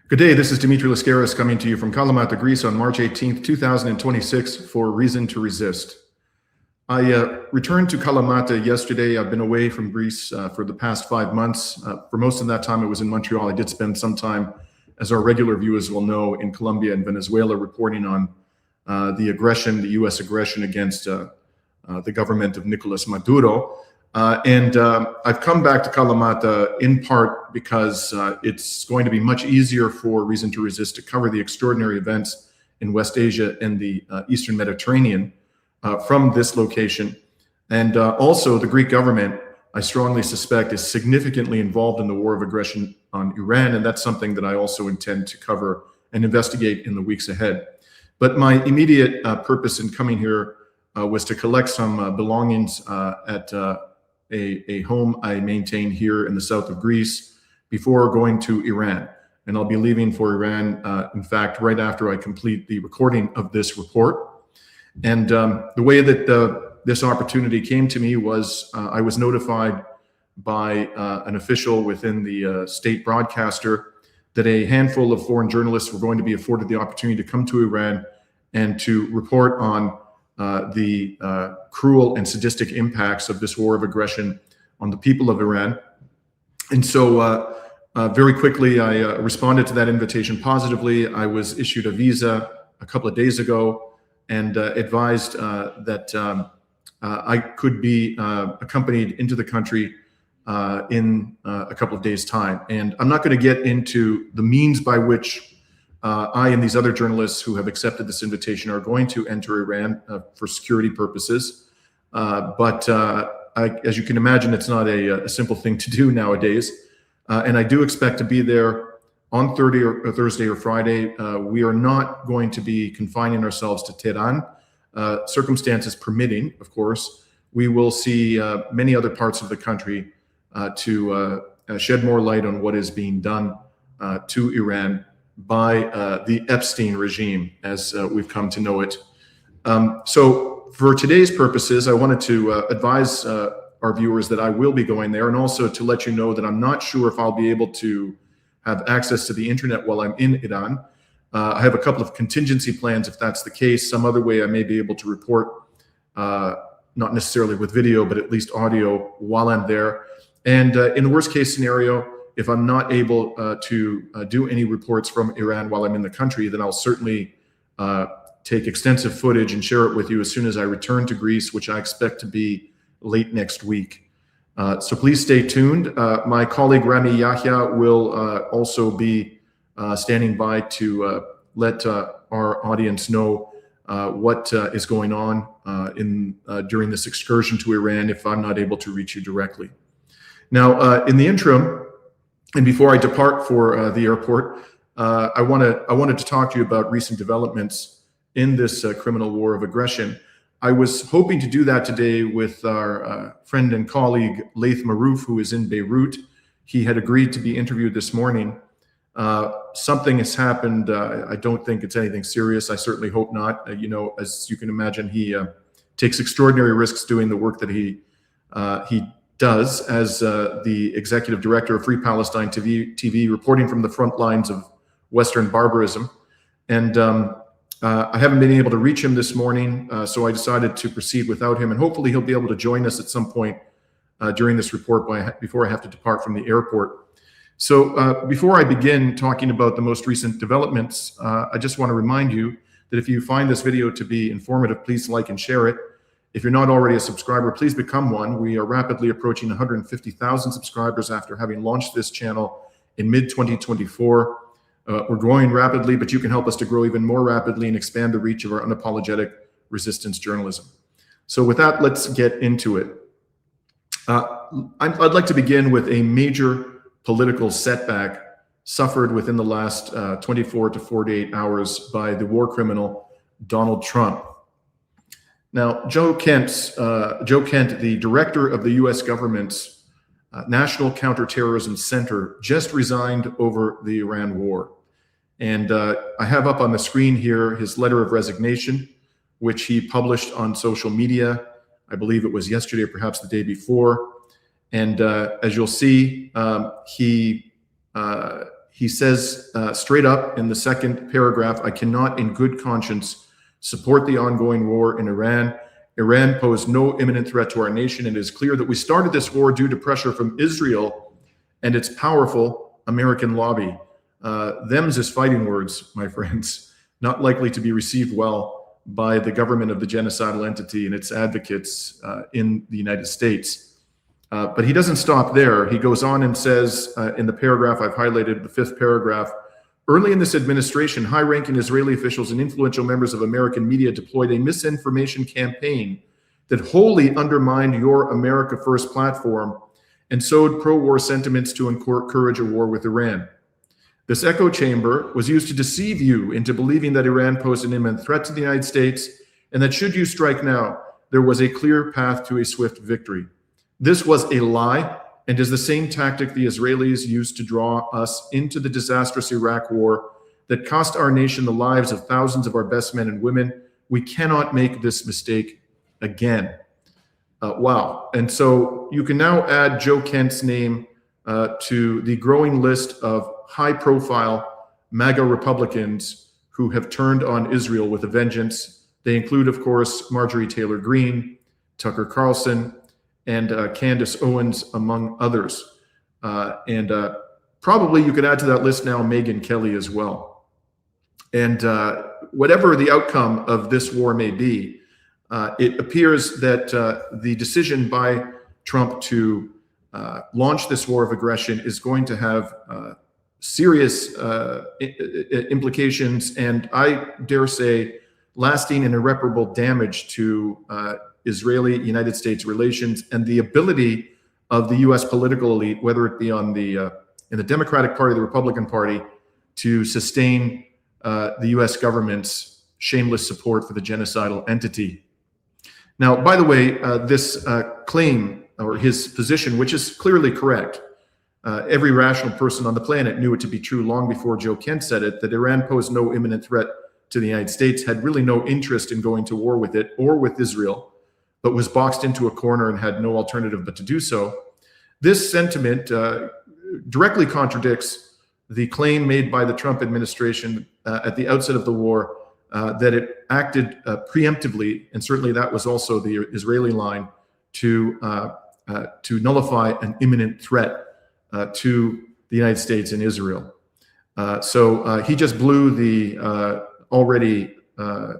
Good day, this is Dimitri Lascaris coming to you from Kalamata, Greece on March 18th, 2026 for Reason to Resist. I returned to Kalamata yesterday. I've been away from Greece for the past 5 months. For most of that time, I was in Montreal. I did spend some time, as our regular viewers will know, in Colombia and Venezuela reporting on the aggression, the U.S. aggression against the government of Nicolas Maduro. I've come back to Kalamata in part because it's going to be much easier for Reason to Resist to cover the extraordinary events in West Asia and the Eastern Mediterranean from this location. And also the Greek government, I strongly suspect, is significantly involved in the war of aggression on Iran. And that's something that I also intend to cover and investigate in the weeks ahead. But my immediate purpose in coming here was to collect some belongings at a home I maintain here in the south of Greece before going to Iran. And I'll be leaving for Iran, in fact, right after I complete the recording of this report. And the way that this opportunity came to me was I was notified by an official within the state broadcaster that a handful of foreign journalists were going to be afforded the opportunity to come to Iran and to report on the cruel and sadistic impacts of this war of aggression on the people of Iran. And so very quickly, I responded to that invitation positively. I was issued a visa a couple of days ago and advised that I could be accompanied into the country in a couple of days' time. And I'm not going to get into the means by which I and these other journalists who have accepted this invitation are going to enter Iran for security purposes. As you can imagine, it's not a simple thing to do nowadays. And I do expect to be there on Thursday or Friday. We are not going to be confining ourselves to Tehran. Circumstances permitting, of course, we will see many other parts of the country to shed more light on what is being done to Iran by the Epstein regime, as we've come to know it. So for today's purposes, I wanted to advise our viewers that I will be going there, and also to let you know that I'm not sure if I'll be able to have access to the internet while I'm in Iran. I have a couple of contingency plans if that's the case. Some other way I may be able to report, not necessarily with video, but at least audio while I'm there. And in the worst case scenario, if I'm not able to do any reports from Iran while I'm in the country, then I'll certainly take extensive footage and share it with you as soon as I return to Greece, which I expect to be late next week. So please stay tuned. My colleague Rami Yahya will also be standing by to let our audience know what is going on during this excursion to Iran if I'm not able to reach you directly. Now, in the interim, and before I depart for the airport, I wanted to talk to you about recent developments in this criminal war of aggression. I was hoping to do that today with our friend and colleague Laith Marouf, who is in Beirut. He had agreed to be interviewed this morning. Something has happened. I don't think it's anything serious. I certainly hope not. As you can imagine, he takes extraordinary risks doing the work that he does as the executive director of Free Palestine TV, reporting from the front lines of Western barbarism. And I haven't been able to reach him this morning, so I decided to proceed without him. And hopefully he'll be able to join us at some point during this report before I have to depart from the airport. So before I begin talking about the most recent developments, I just want to remind you that if you find this video to be informative, please like and share it. If you're not already a subscriber, please become one. We are rapidly approaching 150,000 subscribers after having launched this channel in mid-2024. We're growing rapidly, but you can help us to grow even more rapidly and expand the reach of our unapologetic resistance journalism. So with that, let's get into it. I'd like to begin with a major political setback suffered within the last 24 to 48 hours by the war criminal Donald Trump. Now, Joe Kent, the director of the U.S. government's National Counter-Terrorism Center, just resigned over the Iran war. And I have up on the screen here his letter of resignation, which he published on social media. I believe it was yesterday or perhaps the day before. And as you'll see, he he says straight up in the second paragraph, I cannot in good conscience support the ongoing war in Iran. Iran posed no imminent threat to our nation, and it is clear that we started this war due to pressure from Israel and its powerful American lobby. Them's is fighting words, my friends, not likely to be received well by the government of the genocidal entity and its advocates in the United States. But he doesn't stop there. He goes on and says in the paragraph I've highlighted, the fifth paragraph, early in this administration, high-ranking Israeli officials and influential members of American media deployed a misinformation campaign that wholly undermined your America First platform and sowed pro-war sentiments to encourage a war with Iran. This echo chamber was used to deceive you into believing that Iran posed an imminent threat to the United States and that should you strike now, there was a clear path to a swift victory. This was a lie and is the same tactic the Israelis used to draw us into the disastrous Iraq war that cost our nation the lives of thousands of our best men and women. We cannot make this mistake again. Wow. And so you can now add Joe Kent's name to the growing list of high-profile MAGA Republicans who have turned on Israel with a vengeance. They include, of course, Marjorie Taylor Greene, Tucker Carlson, and Candace Owens, among others. And probably you could add to that list now Megyn Kelly as well. And whatever the outcome of this war may be, it appears that the decision by Trump to launch this war of aggression is going to have serious implications, and I dare say lasting and irreparable damage to Israeli-United States relations and the ability of the U.S. political elite, whether it be on the in the Democratic Party, the Republican Party, to sustain the U.S. government's shameless support for the genocidal entity. Now, by the way, this claim or his position, which is clearly correct, every rational person on the planet knew it to be true long before Joe Kent said it, that Iran posed no imminent threat to the United States, had really no interest in going to war with it or with Israel, but was boxed into a corner and had no alternative but to do so. This sentiment directly contradicts the claim made by the Trump administration at the outset of the war that it acted preemptively, and certainly that was also the Israeli line, to nullify an imminent threat to the United States and Israel. So he just blew the already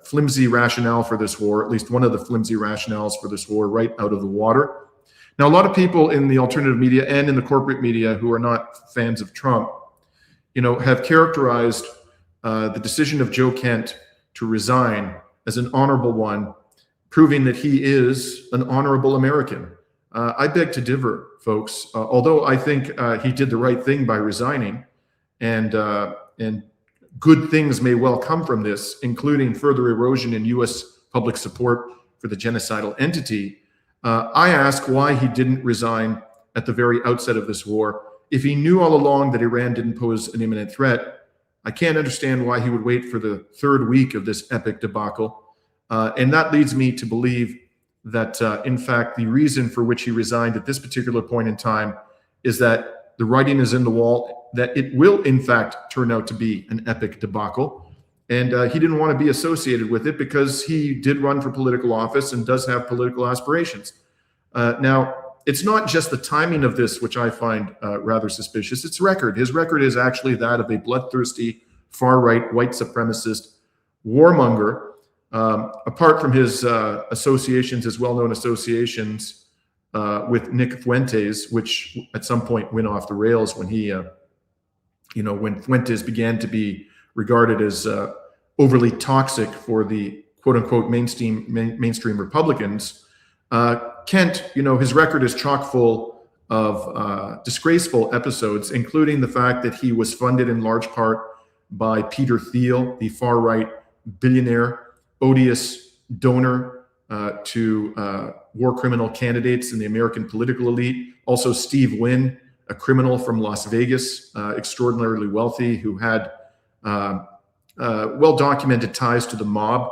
flimsy rationale for this war, at least one of the flimsy rationales for this war, right out of the water. Now, a lot of people in the alternative media and in the corporate media who are not fans of Trump, have characterized the decision of Joe Kent to resign as an honorable one, proving that he is an honorable American. I beg to differ, folks. Although I think he did the right thing by resigning, and good things may well come from this, including further erosion in U.S. public support for the genocidal entity. I ask why he didn't resign at the very outset of this war. If he knew all along that Iran didn't pose an imminent threat, I can't understand why he would wait for the third week of this epic debacle. And that leads me to believe that, in fact, the reason for which he resigned at this particular point in time is that the writing is in the wall, that it will, in fact, turn out to be an epic debacle. And he didn't want to be associated with it because he did run for political office and does have political aspirations. Now, it's not just the timing of this, which I find rather suspicious. It's record. His record is actually that of a bloodthirsty, far-right, white supremacist warmonger. Apart from his associations, his well-known associations with Nick Fuentes, which at some point went off the rails when he, when Fuentes began to be regarded as overly toxic for the quote-unquote mainstream Republicans. Kent, his record is chock full of disgraceful episodes, including the fact that he was funded in large part by Peter Thiel, the far-right billionaire, odious donor to war criminal candidates in the American political elite. Also, Steve Wynn, a criminal from Las Vegas, extraordinarily wealthy, who had well-documented ties to the mob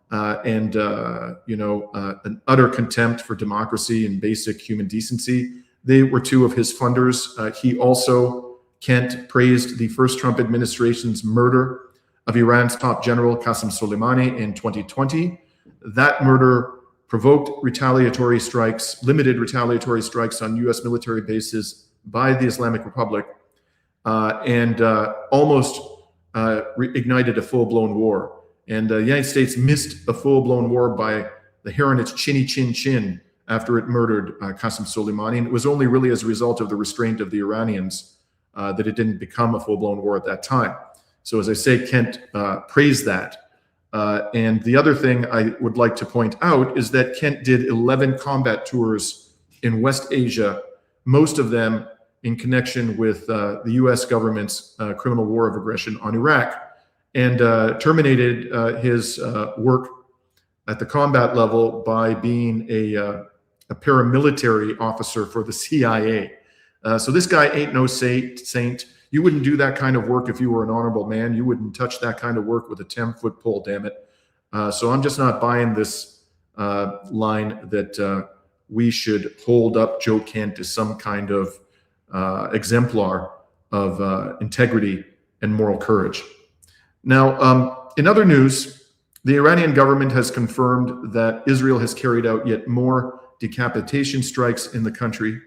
and an utter contempt for democracy and basic human decency. They were two of his funders. He also Kent praised the first Trump administration's murder of Iran's top general Qasem Soleimani in 2020. That murder provoked retaliatory strikes, limited retaliatory strikes on U.S. military bases by the Islamic Republic, and almost ignited a full-blown war. And the United States missed a full-blown war by the hair on its chinny chin chin after it murdered Qasem Soleimani. And it was only really as a result of the restraint of the Iranians that it didn't become a full-blown war at that time. So as I say, Kent praised that. And the other thing I would like to point out is that Kent did 11 combat tours in West Asia, most of them in connection with the U.S. government's criminal war of aggression on Iraq, and terminated his work at the combat level by being a paramilitary officer for the CIA. So this guy ain't no saint. You wouldn't do that kind of work if you were an honorable man. You wouldn't touch that kind of work with a 10-foot pole, damn it. So I'm just not buying this line that we should hold up Joe Kent as some kind of exemplar of integrity and moral courage. Now, in other news, the Iranian government has confirmed that Israel has carried out yet more decapitation strikes in the country.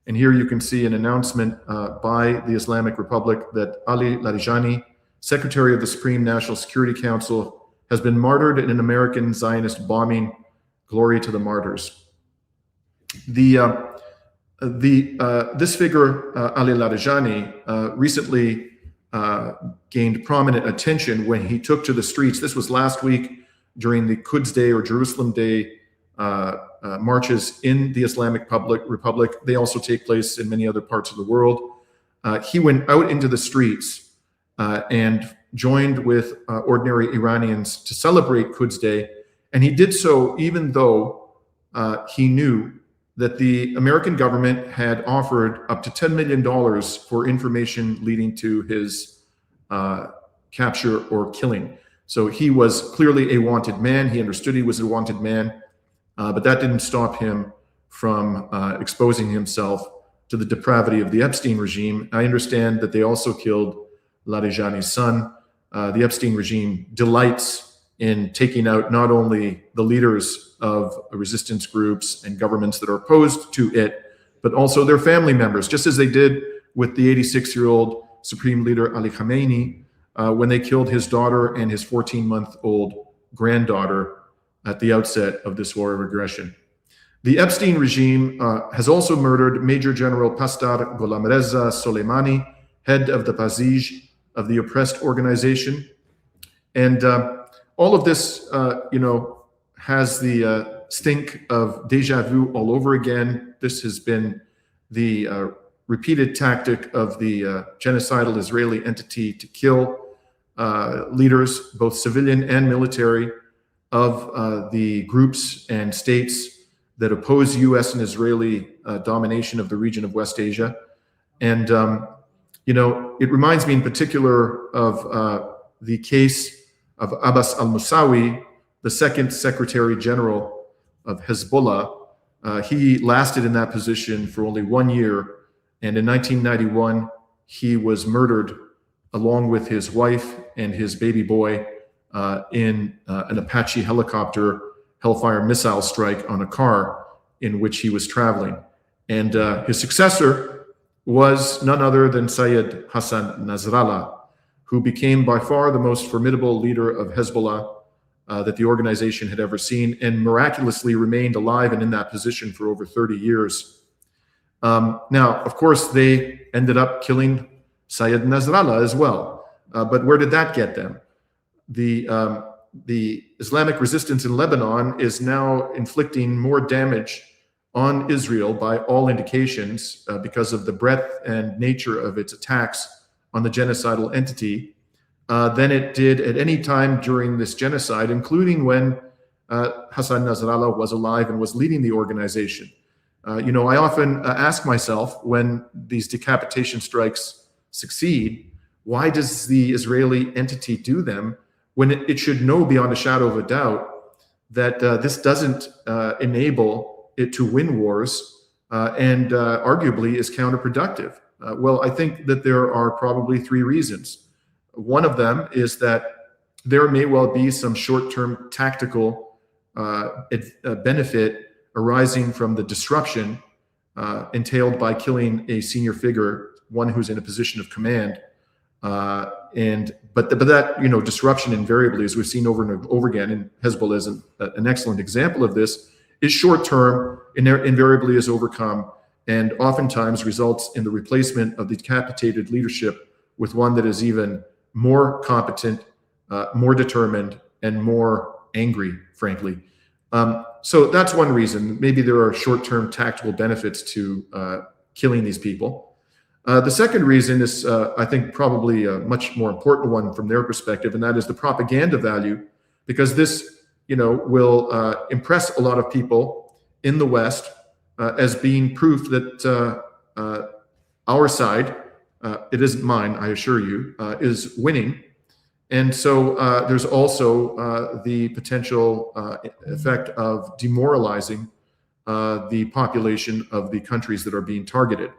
And here you can see an announcement by the Islamic Republic that Ali Larijani, Secretary of the Supreme National Security Council, has been martyred in an American Zionist bombing. Glory to the martyrs. This figure, Ali Larijani, recently gained prominent attention when he took to the streets. This was last week during the Quds Day or Jerusalem Day marches in the Islamic Republic. They also take place in many other parts of the world. He went out into the streets and joined with ordinary Iranians to celebrate Quds Day. And he did so even though he knew that the American government had offered up to $10 million for information leading to his capture or killing. So he was clearly a wanted man. He understood he was a wanted man, but that didn't stop him from exposing himself to the depravity of the Epstein regime. I understand that they also killed Larijani's son. The Epstein regime delights in taking out not only the leaders of resistance groups and governments that are opposed to it, but also their family members, just as they did with the 86-year-old Supreme Leader Ali Khamenei when they killed his daughter and his 14-month-old granddaughter at the outset of this war of aggression. The Epstein regime has also murdered Major General Pastar Gholamreza Soleimani, head of the Basij of the oppressed organization. And all of this, has the stink of deja vu all over again. This has been the repeated tactic of the genocidal Israeli entity to kill leaders, both civilian and military, of the groups and states that oppose U.S. and Israeli domination of the region of West Asia. And, it reminds me in particular of the case of Abbas al-Musawi, the second Secretary General of Hezbollah. He lasted in that position for only 1 year. And in 1991, he was murdered along with his wife and his baby boy in an Apache helicopter Hellfire missile strike on a car in which he was traveling. And his successor was none other than Sayed Hassan Nasrallah, who became by far the most formidable leader of Hezbollah that the organization had ever seen, and miraculously remained alive and in that position for over 30 years. Now, of course, they ended up killing Sayed Nasrallah as well. But where did that get them? The Islamic resistance in Lebanon is now inflicting more damage on Israel by all indications because of the breadth and nature of its attacks on the genocidal entity than it did at any time during this genocide, including when Hassan Nasrallah was alive and was leading the organization. I often ask myself, when these decapitation strikes succeed, why does the Israeli entity do them when it should know beyond a shadow of a doubt that this doesn't enable it to win wars and arguably is counterproductive? Well, I think that there are probably three reasons. One of them is that there may well be some short-term tactical benefit arising from the disruption entailed by killing a senior figure, one who's in a position of command. But that disruption invariably, as we've seen over and over again, and Hezbollah is an excellent example of this, is short-term, invariably is overcome, and oftentimes results in the replacement of the decapitated leadership with one that is even more competent, more determined, and more angry, frankly. So that's one reason. Maybe there are short-term tactical benefits to killing these people. The second reason is, I think, probably a much more important one from their perspective, and that is the propaganda value, because this, will impress a lot of people in the West as being proof that our side, it isn't mine, I assure you, is winning. And so there's also the potential effect of demoralizing the population of the countries that are being targeted.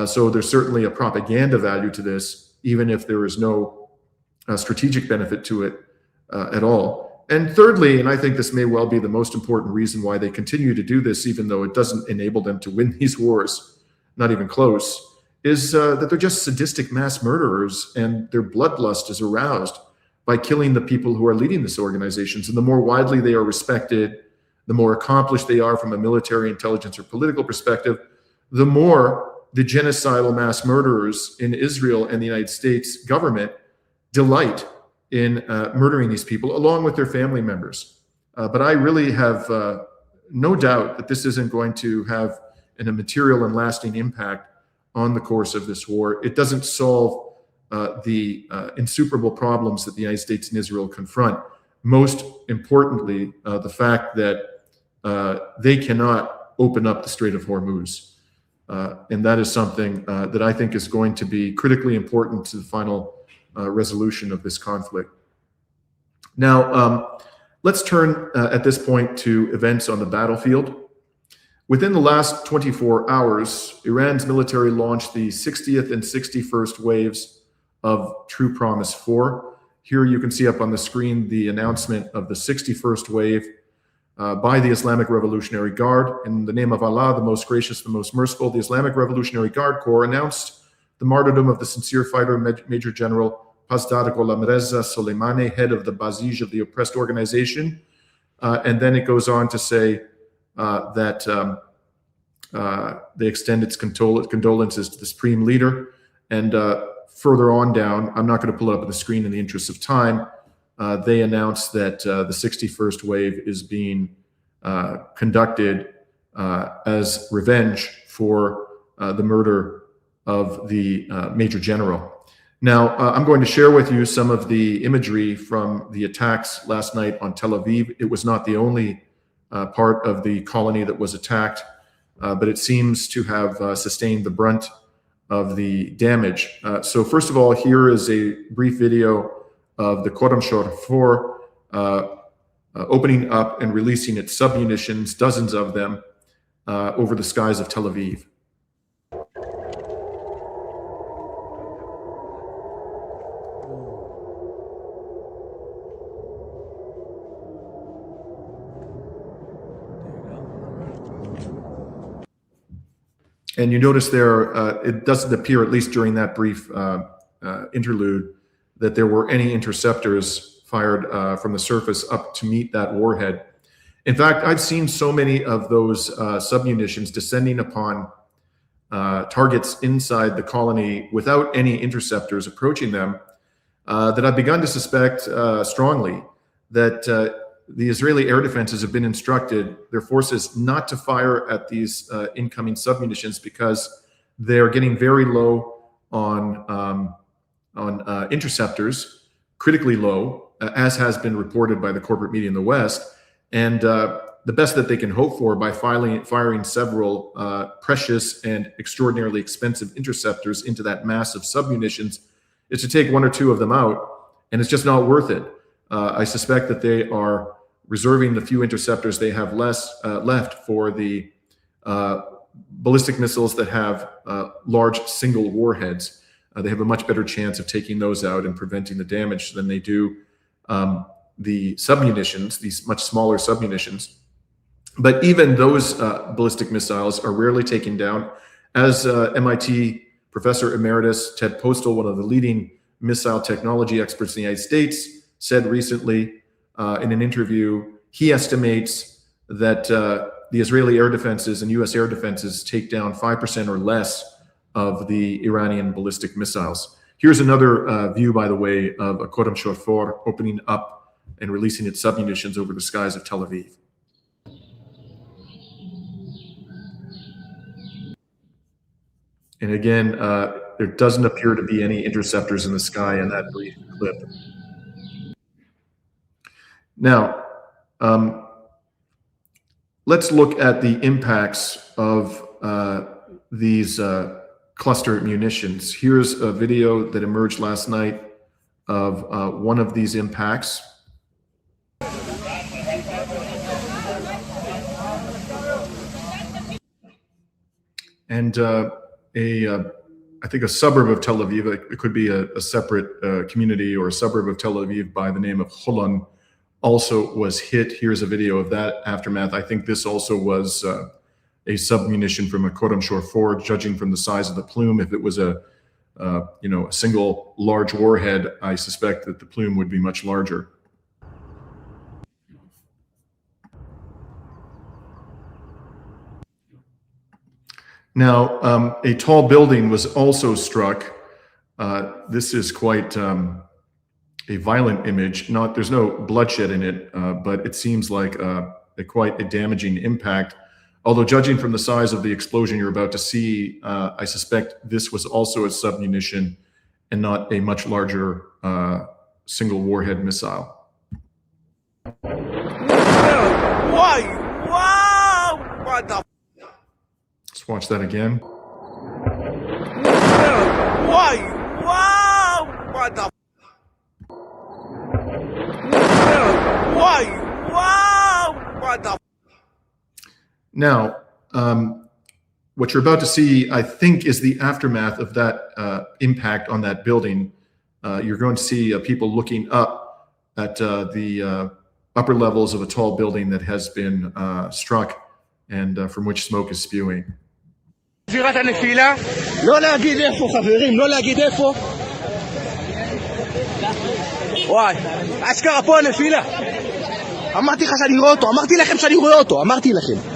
So there's certainly a propaganda value to this, even if there is no strategic benefit to it at all. And thirdly, and I think this may well be the most important reason why they continue to do this, even though it doesn't enable them to win these wars, not even close, is that they're just sadistic mass murderers, and their bloodlust is aroused by killing the people who are leading these organizations. And the more widely they are respected, the more accomplished they are from a military, intelligence, or political perspective, the more the genocidal mass murderers in Israel and the United States government delight in murdering these people along with their family members. But I really have no doubt that this isn't going to have a material and lasting impact on the course of this war. It doesn't solve the insuperable problems that the United States and Israel confront. Most importantly, the fact that they cannot open up the Strait of Hormuz. And that is something that I think is going to be critically important to the final resolution of this conflict. Now, let's turn at this point to events on the battlefield. Within the last 24 hours, Iran's military launched the 60th and 61st waves of True Promise 4. Here you can see up on the screen the announcement of the 61st wave by the Islamic Revolutionary Guard. In the name of Allah, the most gracious, the most merciful, the Islamic Revolutionary Guard Corps announced the martyrdom of the sincere fighter, Major General Pasdar Gholamreza Soleimani, head of the Basij of the oppressed organization. And then it goes on to say that they extend its condolences to the supreme leader. And further on down, I'm not going to pull it up on the screen in the interest of time, they announced that the 61st wave is being conducted as revenge for the murder of the Major General. Now, I'm going to share with you some of the imagery from the attacks last night on Tel Aviv. It was not the only part of the colony that was attacked, but it seems to have sustained the brunt of the damage. So first of all, here is a brief video of the Khorramshahr 4 opening up and releasing its submunitions, dozens of them, over the skies of Tel Aviv. And you notice there, it doesn't appear, at least during that brief interlude, that there were any interceptors fired from the surface up to meet that warhead. In fact, I've seen so many of those submunitions descending upon targets inside the colony without any interceptors approaching them that I've begun to suspect strongly that the Israeli air defenses have been instructed, their forces, not to fire at these incoming submunitions because they're getting very low on interceptors, critically low, as has been reported by the corporate media in the West. And the best that they can hope for by firing several precious and extraordinarily expensive interceptors into that mass of submunitions is to take one or two of them out, and it's just not worth it. I suspect that they are reserving the few interceptors they have left for the ballistic missiles that have large single warheads. They have a much better chance of taking those out and preventing the damage than they do the submunitions, these much smaller submunitions. But even those ballistic missiles are rarely taken down. As MIT Professor Emeritus Ted Postel, one of the leading missile technology experts in the United States, said recently in an interview, he estimates that the Israeli air defenses and U.S. air defenses take down 5% or less of the Iranian ballistic missiles. Here's another view, by the way, of a Counter-Terrorism opening up and releasing its submunitions over the skies of Tel Aviv. And again, there doesn't appear to be any interceptors in the sky in that brief clip. Now, let's look at the impacts of these cluster munitions. Here's a video that emerged last night of one of these impacts. And I think a suburb of Tel Aviv, it could be a separate community or a suburb of Tel Aviv by the name of Holon, also was hit. Here's a video of that aftermath. I think this also was a submunition from a Counter-Terrorism, judging from the size of the plume. If it was a single large warhead, I suspect that the plume would be much larger. Now, a tall building was also struck. This is quite a violent image. There's no bloodshed in it, but it seems like quite a damaging impact. Although judging from the size of the explosion you're about to see, I suspect this was also a submunition and not a much larger single warhead missile. Why? Wow! What the? Let's watch that again. Why? Wow! What the? Why? Wow! What the? Now, what you're about to see, I think, is the aftermath of that impact on that building. You're going to see people looking up at the upper levels of a tall building that has been struck and from which smoke is spewing. זירת הנפילה? לא להגיד איפה, חברים, לא להגיד איפה. וואי, אשכרה פה הנפילה. אמרתי לך שאני רואה אותו, אמרתי לכם שאני רואה אותו, אמרתי לכם.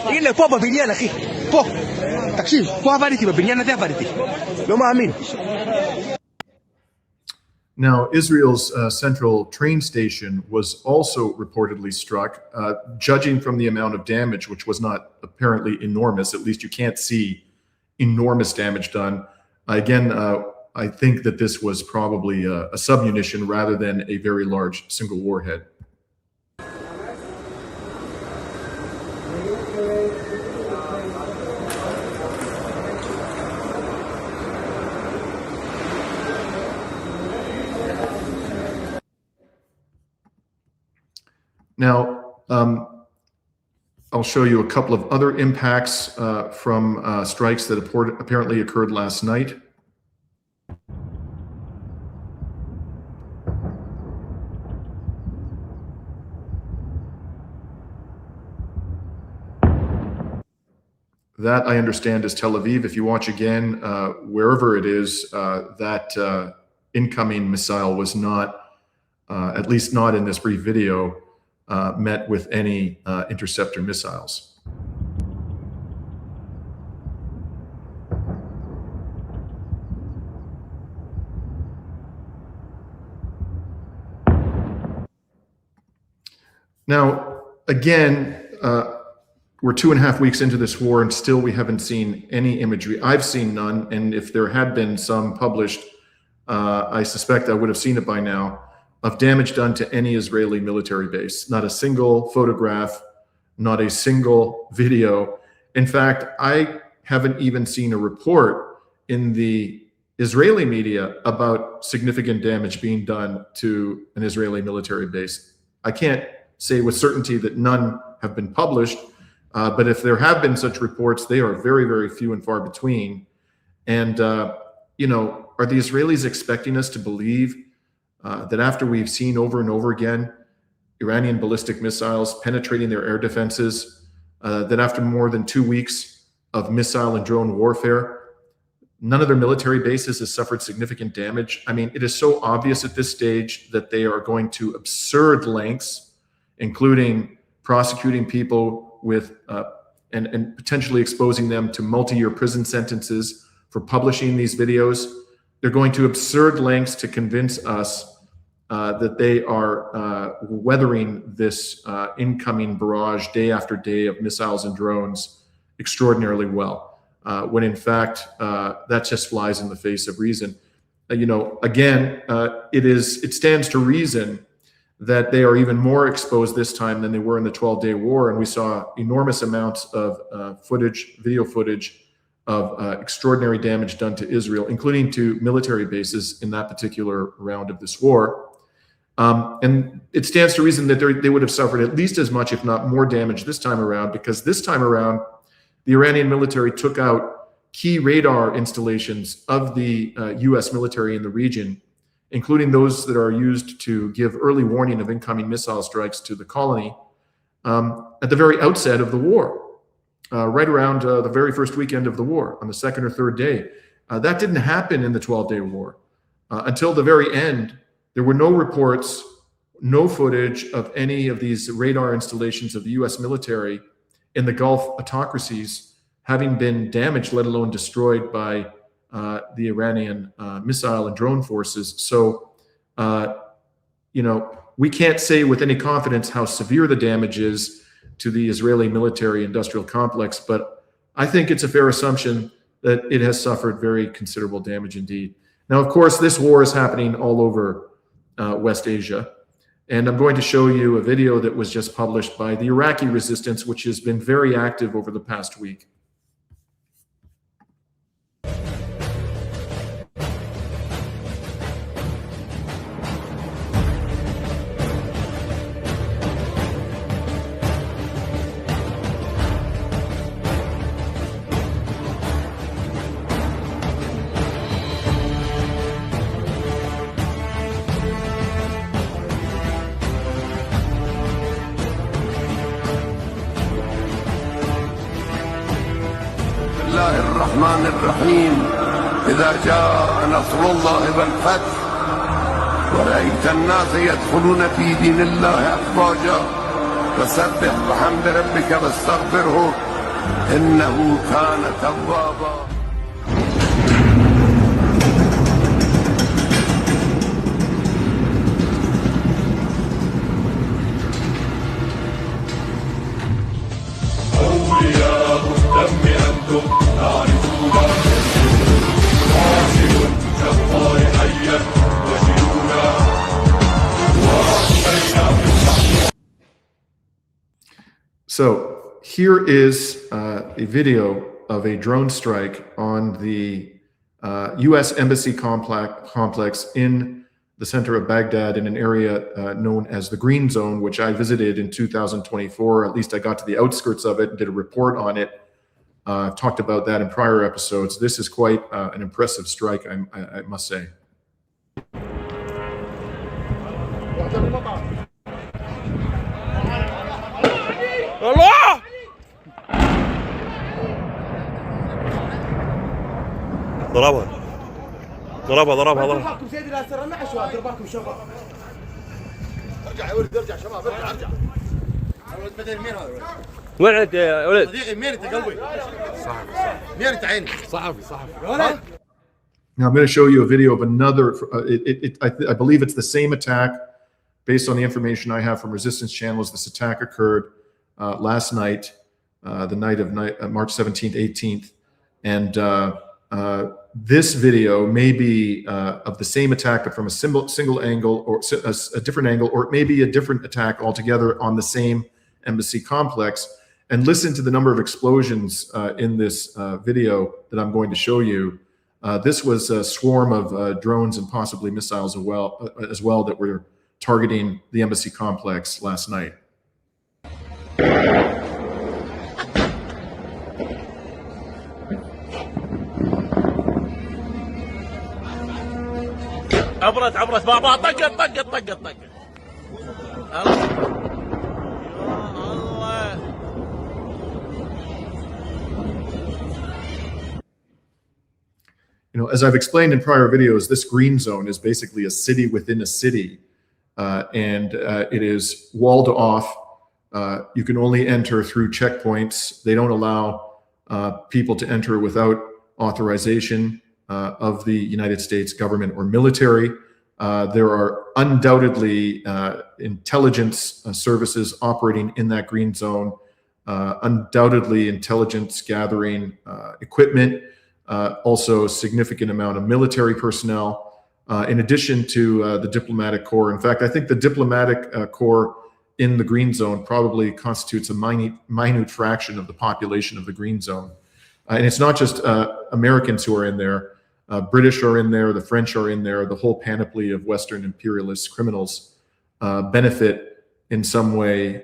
הנה, פה בבניין, אחי, פה. תקשיב, פה עבדתי, בבניין הזה עבדתי. לא מאמין. Now, Israel's central train station was also reportedly struck. Judging from the amount of damage, which was not apparently enormous, at least you can't see enormous damage done. Again, I think that this was probably a submunition rather than a very large single warhead. Now, I'll show you a couple of other impacts from strikes that apparently occurred last night. That, I understand, is Tel Aviv. If you watch again, wherever it is, that incoming missile was not, at least not in this brief video, met with any interceptor missiles. Now, again, we're 2.5 weeks into this war, and still we haven't seen any imagery. I've seen none, and if there had been some published, I suspect I would have seen it by now, of damage done to any Israeli military base. Not a single photograph, not a single video. In fact, I haven't even seen a report in the Israeli media about significant damage being done to an Israeli military base. I can't say with certainty that none have been published. But if there have been such reports, they are very, very few and far between. And, you know, are the Israelis expecting us to believe that after we've seen over and over again Iranian ballistic missiles penetrating their air defenses, that after more than 2 weeks of missile and drone warfare, none of their military bases has suffered significant damage? I mean, it is so obvious at this stage that they are going to absurd lengths, including prosecuting people with and potentially exposing them to multi-year prison sentences for publishing these videos. They're going to absurd lengths to convince us that they are weathering this incoming barrage day after day of missiles and drones extraordinarily well. When in fact, that just flies in the face of reason. You know, again, it stands to reason that they are even more exposed this time than they were in the 12-day war. And we saw enormous amounts of video footage of extraordinary damage done to Israel, including to military bases in that particular round of this war. And it stands to reason that they would have suffered at least as much, if not more damage this time around, because this time around, the Iranian military took out key radar installations of the U.S. military in the region, including those that are used to give early warning of incoming missile strikes to the colony at the very outset of the war, right around the very first weekend of the war, on the second or third day. That didn't happen in the 12-day war. Until the very end, there were no reports, no footage of any of these radar installations of the U.S. military in the Gulf autocracies having been damaged, let alone destroyed by the Iranian missile and drone forces. So, you know, we can't say with any confidence how severe the damage is to the Israeli military industrial complex, but I think it's a fair assumption that it has suffered very considerable damage indeed. Now, of course, this war is happening all over West Asia. And I'm going to show you a video that was just published by the Iraqi resistance, which has been very active over the past week. الرحمن الرحيم إذا جاء نصر الله والفتح ورأيت الناس يدخلون في دين الله أفواجا فسبح بحمد ربك واستغفره إنه كان توابا. أولياء الدم أنتم تعرفون عاصم كالطار حيا وشيونا وأحيينا. So here is a video of a drone strike on the U.S. Embassy complex in the center of Baghdad, in an area known as the Green Zone, which I visited in 2024. At least I got to the outskirts of it and did a report on it. I've talked about that in prior episodes. This is quite an impressive strike, I must say. الله ضربها دربكم سيدي لا ترى مع شباب دربكم شباب ارجع يا ولد ارجع شباب ارجع ولد بدل مين هذا وين انت يا ولد صديقي مين انت قلبي صحفي مين انت عيني صحفي يا ولد. Now I'm going to show you a video of another. I believe it's the same attack, based on the information I have from resistance channels. This attack occurred last night, the night of March 17th, 18th, and this video may be of the same attack, but from a single angle, or a different angle, or it may be a different attack altogether on the same embassy complex. And listen to the number of explosions in this video that I'm going to show you. This was a swarm of drones and possibly missiles as well that were targeting the embassy complex last night. عبرت بابا طقت You know, as I've explained in prior videos, this green zone is basically a city within a city, and it is walled off. You can only enter through checkpoints. They don't allow people to enter without authorization of the United States government or military. There are undoubtedly intelligence services operating in that green zone, undoubtedly intelligence gathering equipment, also a significant amount of military personnel, in addition to the diplomatic corps. In fact, I think the diplomatic corps in the green zone probably constitutes a minute fraction of the population of the green zone. And it's not just Americans who are in there. British are in there, the French are in there, the whole panoply of Western imperialist criminals benefit in some way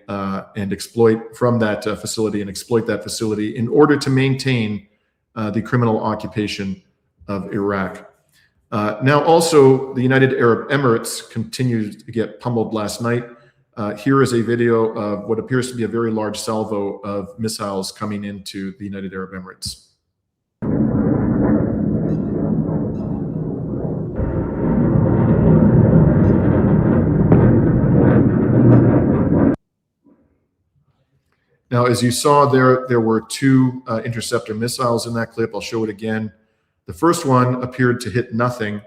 and exploit from that facility and exploit that facility in order to maintain the criminal occupation of Iraq. Now also, the United Arab Emirates continued to get pummeled last night. Here is a video of what appears to be a very large salvo of missiles coming into the United Arab Emirates. Now, as you saw there were two interceptor missiles in that clip. I'll show it again. The first one appeared to hit nothing.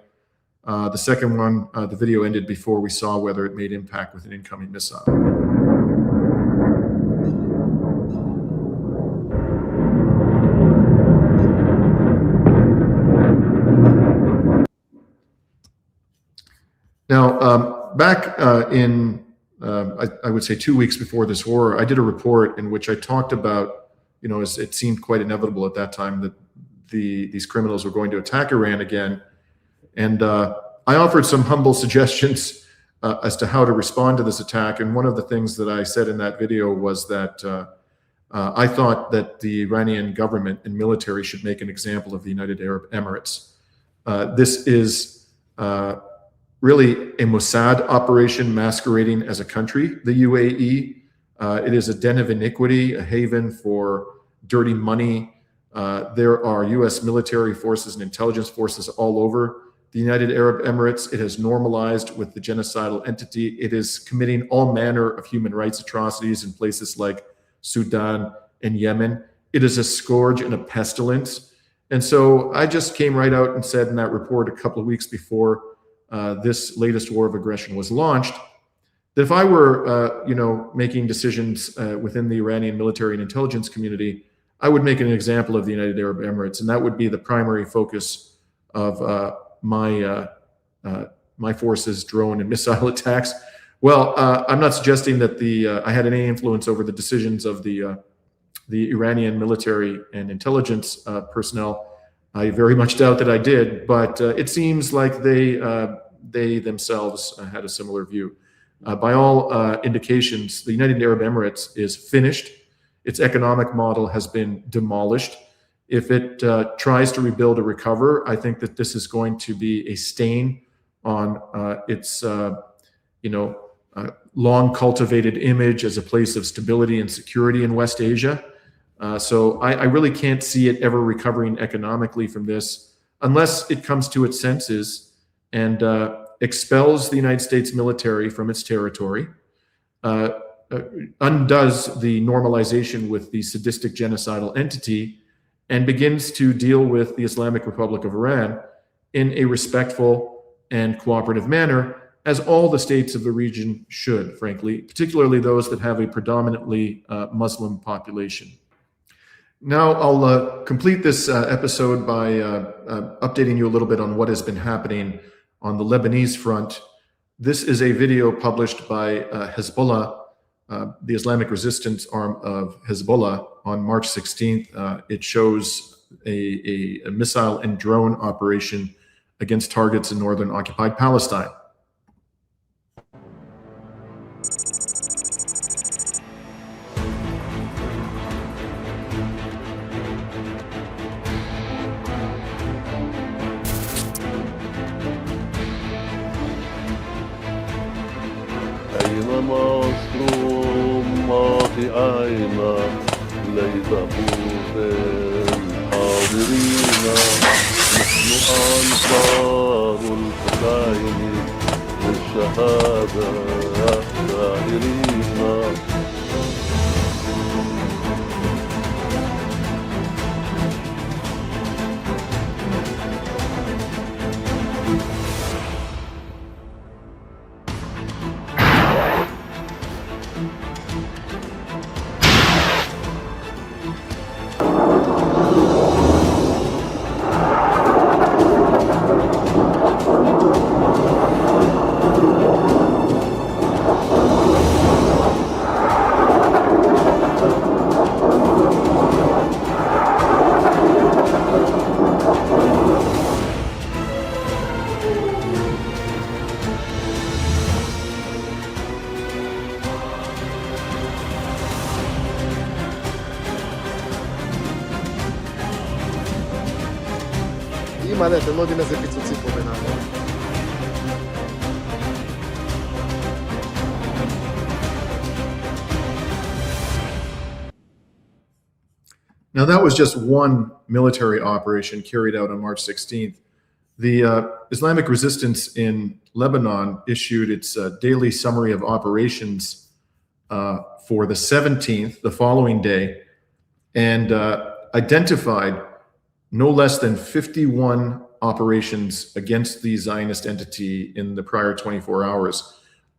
The second one, the video ended before we saw whether it made impact with an incoming missile. Now, back in I would say 2 weeks before this war, I did a report in which I talked about, you know, it seemed quite inevitable at that time that these criminals were going to attack Iran again. And I offered some humble suggestions as to how to respond to this attack. And one of the things that I said in that video was that I thought that the Iranian government and military should make an example of the United Arab Emirates. This is really a Mossad operation masquerading as a country, the UAE. It is a den of iniquity, a haven for dirty money. There are U.S. military forces and intelligence forces all over the United Arab Emirates. It has normalized with the genocidal entity. It is committing all manner of human rights atrocities in places like Sudan and Yemen. It is a scourge and a pestilence. And so I just came right out and said in that report a couple of weeks before this latest war of aggression was launched, that if I were, making decisions within the Iranian military and intelligence community, I would make an example of the United Arab Emirates, and that would be the primary focus of my forces' drone and missile attacks. Well, I'm not suggesting that I had any influence over the decisions of the Iranian military and intelligence personnel. I very much doubt that I did, but it seems like they themselves had a similar view. By all indications, the United Arab Emirates is finished. Its economic model has been demolished. If it tries to rebuild or recover, I think that this is going to be a stain on its long cultivated image as a place of stability and security in West Asia. So I really can't see it ever recovering economically from this unless it comes to its senses and expels the United States military from its territory, undoes the normalization with the sadistic genocidal entity, and begins to deal with the Islamic Republic of Iran in a respectful and cooperative manner, as all the states of the region should, frankly, particularly those that have a predominantly Muslim population. Now I'll complete this episode by updating you a little bit on what has been happening on the Lebanese front. This is a video published by Hezbollah, the Islamic resistance arm of Hezbollah, on March 16th. It shows a missile and drone operation against targets in northern occupied Palestine. شعاعنا ليس خوف الحاضرين نحن أنصار الحسين بالشهادة سائرين מלא, אתם לא יודעים איזה פיצוצים פה בינם. Now, that was just one military operation carried out on March 16th. The Islamic resistance in Lebanon issued its daily summary of operations for the 17th, the following day, and identified no less than 51 operations against the Zionist entity in the prior 24 hours.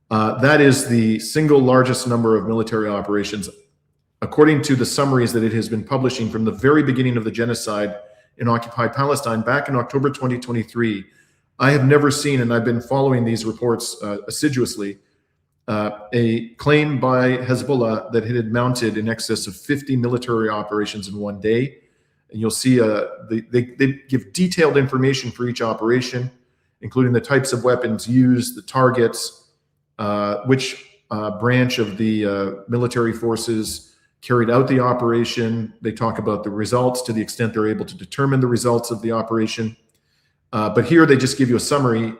That is the single largest number of military operations, according to the summaries that it has been publishing from the very beginning of the genocide in occupied Palestine back in October 2023. I have never seen, and I've been following these reports assiduously, a claim by Hezbollah that it had mounted in excess of 50 military operations in one day. And you'll see they give detailed information for each operation, including the types of weapons used, the targets, which branch of the military forces carried out the operation. They talk about the results to the extent they're able to determine the results of the operation. But here they just give you a summary.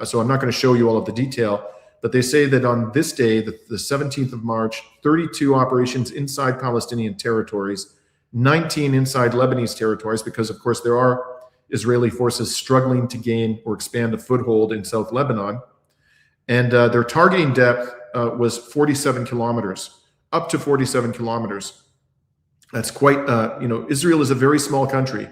So I'm not going to show you all of the detail, but they say that on this day, the 17th of March, 32 operations inside Palestinian territories, 19 inside Lebanese territories, because of course there are Israeli forces struggling to gain or expand a foothold in South Lebanon. And their targeting depth was 47 kilometers. Up to 47 kilometers. That's quite, Israel is a very small country.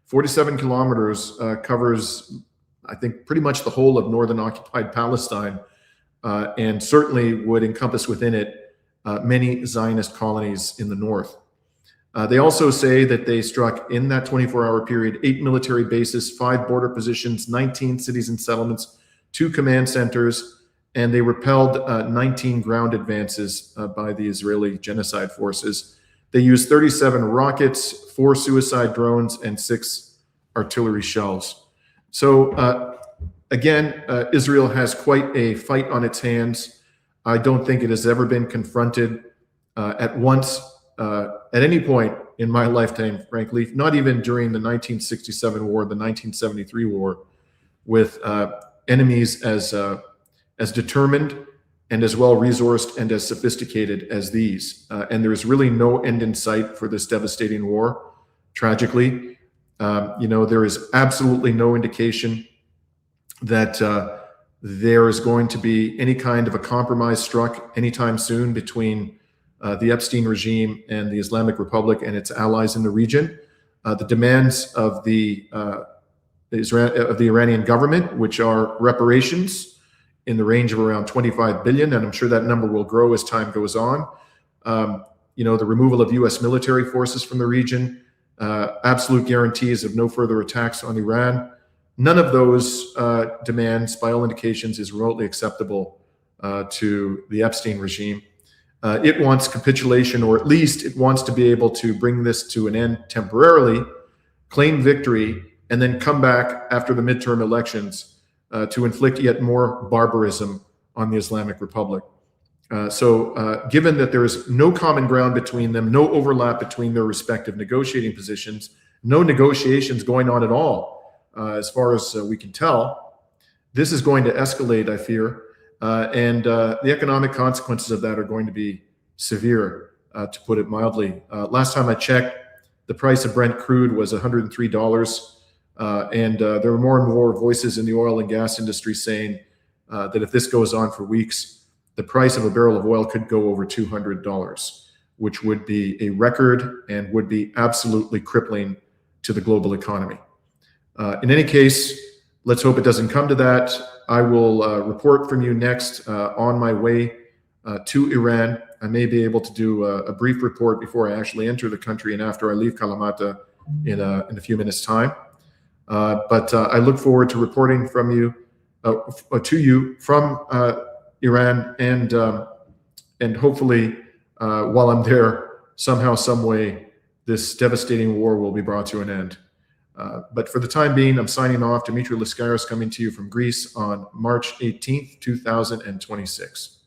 47 kilometers covers, I think, pretty much the whole of northern occupied Palestine, and certainly would encompass within it many Zionist colonies in the north. They also say that they struck in that 24-hour period 8 military bases, 5 border positions, 19 cities and settlements, 2 command centers, and they repelled 19 ground advances by the Israeli genocide forces. They used 37 rockets, 4 suicide drones, and 6 artillery shells. So again, Israel has quite a fight on its hands. I don't think it has ever been confronted at once, at any point in my lifetime, frankly, not even during the 1967 war, the 1973 war, with enemies as determined and as well-resourced and as sophisticated as these. And there is really no end in sight for this devastating war, tragically. There is absolutely no indication that there is going to be any kind of a compromise struck anytime soon between the Epstein regime and the Islamic Republic and its allies in the region. The demands of the Iranian government, which are reparations in the range of around 25 billion, and I'm sure that number will grow as time goes on. The removal of U.S. military forces from the region, absolute guarantees of no further attacks on Iran. None of those demands, by all indications, is remotely acceptable to the Epstein regime. It wants capitulation, or at least it wants to be able to bring this to an end temporarily, claim victory, and then come back after the midterm elections to inflict yet more barbarism on the Islamic Republic. So given that there is no common ground between them, no overlap between their respective negotiating positions, no negotiations going on at all, as far as we can tell, this is going to escalate, I fear, and the economic consequences of that are going to be severe. to put it mildly. Last time I checked, the price of Brent crude was $103. And there are more and more voices in the oil and gas industry saying that if this goes on for weeks, the price of a barrel of oil could go over $200, which would be a record and would be absolutely crippling to the global economy. In any case, let's hope it doesn't come to that. I will report from you next on my way to Iran. I may be able to do a brief report before I actually enter the country and after I leave Kalamata in a few minutes' time. But I look forward to reporting from you to you from Iran, and hopefully while I'm there, somehow, some way, this devastating war will be brought to an end. But for the time being, I'm signing off. Dimitri Lascaris coming to you from Greece on March 18th, 2026.